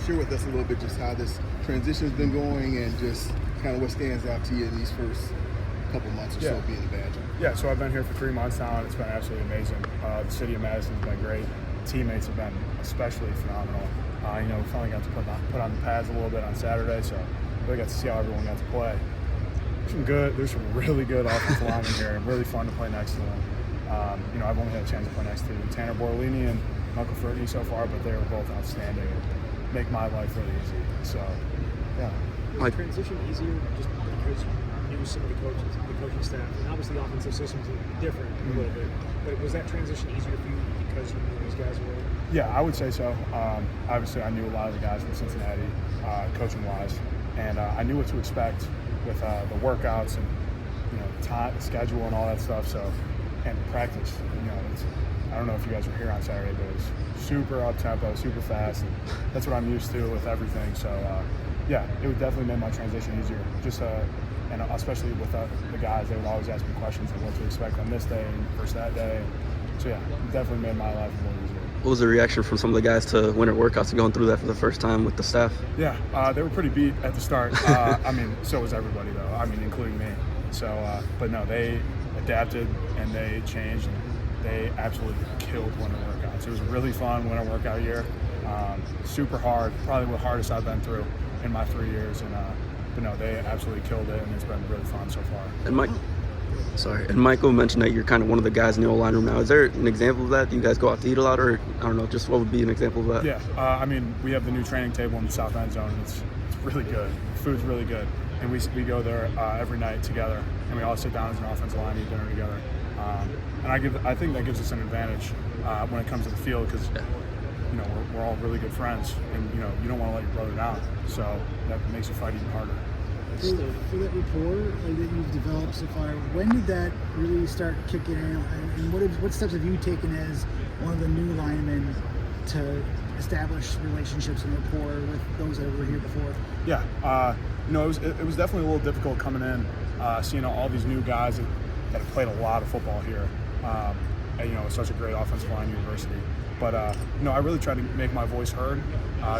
share with us a little bit just how this transition's been going and just kind of what stands out to you in these first couple months or so being a Badger. Yeah, so I've been here for 3 months now, and it's been absolutely amazing. The city of Madison's been great. Teammates have been especially phenomenal. We finally got to put on the pads a little bit on Saturday, so really got to see how everyone got to play. There's some really good offensive linemen here, and really fun to play next to them. I've only had a chance to play next to Tanner Bortolini and Michael Fergie so far, but they were both outstanding and make my life really easy. So, yeah. Was the transition easier just because you knew some of the coaching staff, and obviously the offensive systems are different a little bit, but was that transition easier for you because you knew these guys well? Yeah, I would say so. Obviously, I knew a lot of the guys from Cincinnati, coaching-wise, and I knew what to expect with the workouts and time, schedule, and all that stuff. So, and practice. I don't know if you guys were here on Saturday, but it was super up-tempo, super fast, and that's what I'm used to with everything. So, it would definitely make my transition easier. And especially with the guys, they would always ask me questions on what to expect on this day versus that day. So, it definitely made my life more easier. What was the reaction from some of the guys to winter workouts and going through that for the first time with the staff? Yeah, they were pretty beat at the start. So was everybody, though. Including me. So, but no, they adapted and they changed. And they absolutely killed winter workouts. It was a really fun winter workout year. Super hard, probably the hardest I've been through in my 3 years. But no, they absolutely killed it, and it's been really fun so far. And Michael mentioned that you're kind of one of the guys in the O-line room now. Is there an example of that? Do you guys go out to eat a lot, or I don't know, just what would be an example of that? Yeah, we have the new training table in the south end zone. It's really good. The food's really good, and we go there every night together, and we all sit down as an offensive line, eat dinner together. And I think that gives us an advantage when it comes to the field because we're all really good friends, and you don't want to let your brother down, so that makes you fight even harder. For that rapport that you've developed so far, when did that really start kicking in? And what steps have you taken as one of the new linemen to establish relationships and rapport with those that were here before? Yeah, it was definitely a little difficult coming in, seeing all these new guys that have played a lot of football here. It's such a great offensive line university. But I really tried to make my voice heard,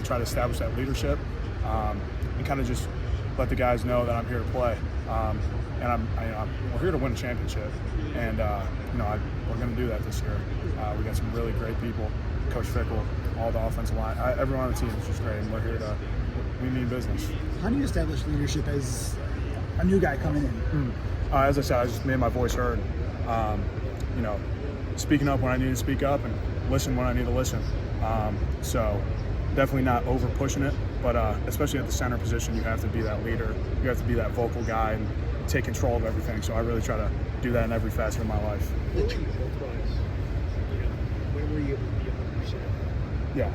try to establish that leadership, and kind of just let the guys know that I'm here to play. And we're here to win a championship, and we're going to do that this year. We got some really great people, Coach Fickle, all the offensive line, everyone on the team is just great, and we mean business. How do you establish leadership as a new guy coming in? As I said, I just made my voice heard. Speaking up when I need to speak up and listen when I need to listen. So definitely not over pushing it, but especially at the center position, you have to be that leader. You have to be that vocal guy and take control of everything. So I really try to do that in every facet of my life. When were you able to be 100%? Yeah.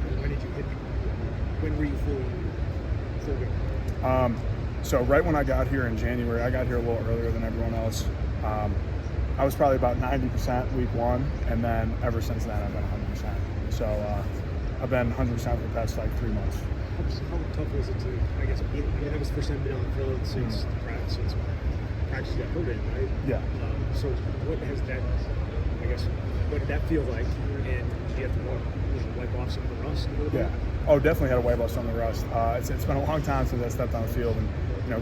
When were you full game? So right when I got here in January, I got here a little earlier than everyone else. I was probably about 90% week one, and then ever since then I've been 100%. So I've been 100% for the past 3 months. How tough was it to, that was the first time being on the field since practice got hurt in, right? Yeah. So what did that feel like? And did you have to wipe off some of the rust a little bit? Yeah. Oh, definitely had to wipe off some of the rust. It's been a long time since I stepped on the field and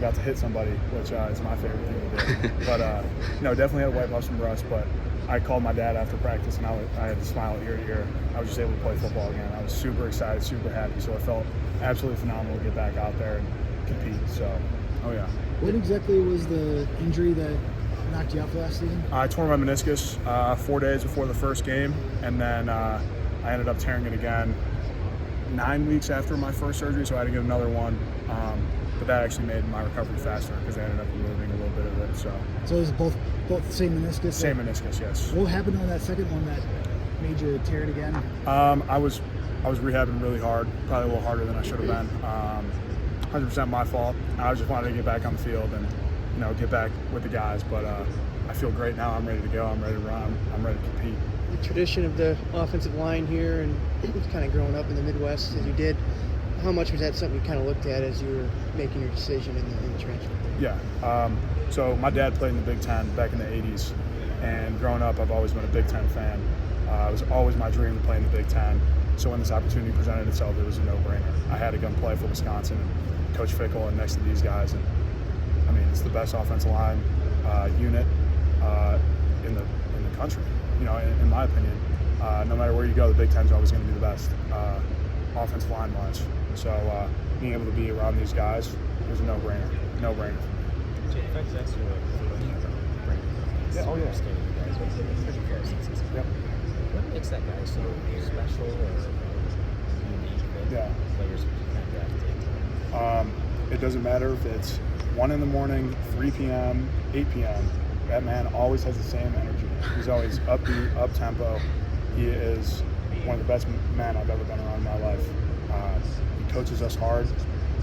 got to hit somebody, which is my favorite thing to do. But definitely had to wipe off some rust. But I called my dad after practice, and I had to smile ear to ear. I was just able to play football again. I was super excited, super happy. So it felt absolutely phenomenal to get back out there and compete. So, oh yeah. What exactly was the injury that knocked you out for last season? I tore my meniscus 4 days before the first game, and then I ended up tearing it again 9 weeks after my first surgery, so I had to get another one. But that actually made my recovery faster because I ended up removing a little bit of it. So it was both the same meniscus? Same meniscus, yes. What happened on that second one that made you tear it again? I was rehabbing really hard, probably a little harder than I should have been. 100% my fault. I just wanted to get back on the field and get back with the guys. But I feel great now. I'm ready to go. I'm ready to run. I'm ready to compete. The tradition of the offensive line here, and kind of growing up in the Midwest as you did, how much was that something you kind of looked at as you were making your decision in the transfer? Yeah. So my dad played in the Big Ten back in the 80s, and growing up, I've always been a Big Ten fan. It was always my dream to play in the Big Ten. So when this opportunity presented itself, it was a no-brainer. I had to come play for Wisconsin and Coach Fickle and next to these guys. And I mean, it's the best offensive line unit in the country. You know, in my opinion, no matter where you go, the Big Ten's always going to be the best offensive line wise. So being able to be around these guys was a no-brainer. No-brainer. If I could ask you Yeah, oh yeah. Yep. What makes that guy so special or unique that players kind of gravitate? It doesn't matter if it's 1 a.m, 3 p.m., 8 p.m. That man always has the same energy. He's always upbeat, up tempo. He is one of the best men I've ever been around in my life. He coaches us hard,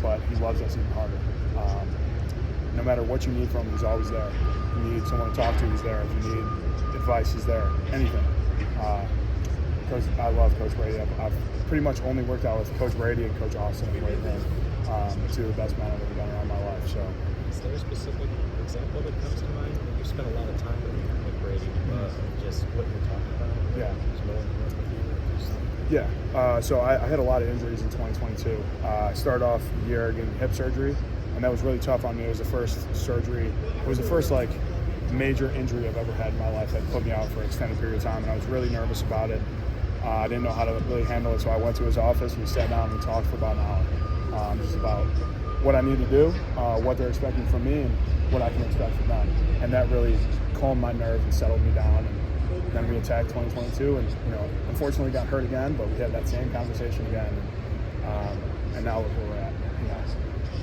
but he loves us even harder. No matter what you need from him, he's always there. If you need someone to talk to, he's there. If you need advice, he's there. Anything. I love Coach Brady. I've pretty much only worked out with Coach Brady and Coach Austin and Wade Lynn, two of the best men I've ever been around in my life. So, is there a specific example that comes to mind? You spent a lot of time with Brady, just what you're talking about. Yeah. Just knowing him with you, Yeah. So I had a lot of injuries in 2022. I started off the year getting hip surgery, and that was really tough on me. It was the first surgery. It was the first like major injury I've ever had in my life that put me out for an extended period of time, and I was really nervous about it. I didn't know how to really handle it, so I went to his office. We sat down and we talked for about an hour, just about what I need to do, what they're expecting from me, and what I can expect from them. And that really calmed my nerves and settled me down. And then we attacked 2022, and unfortunately got hurt again, but we had that same conversation again. And now look where we're at.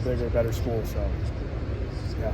Bigger, better school. So, yeah.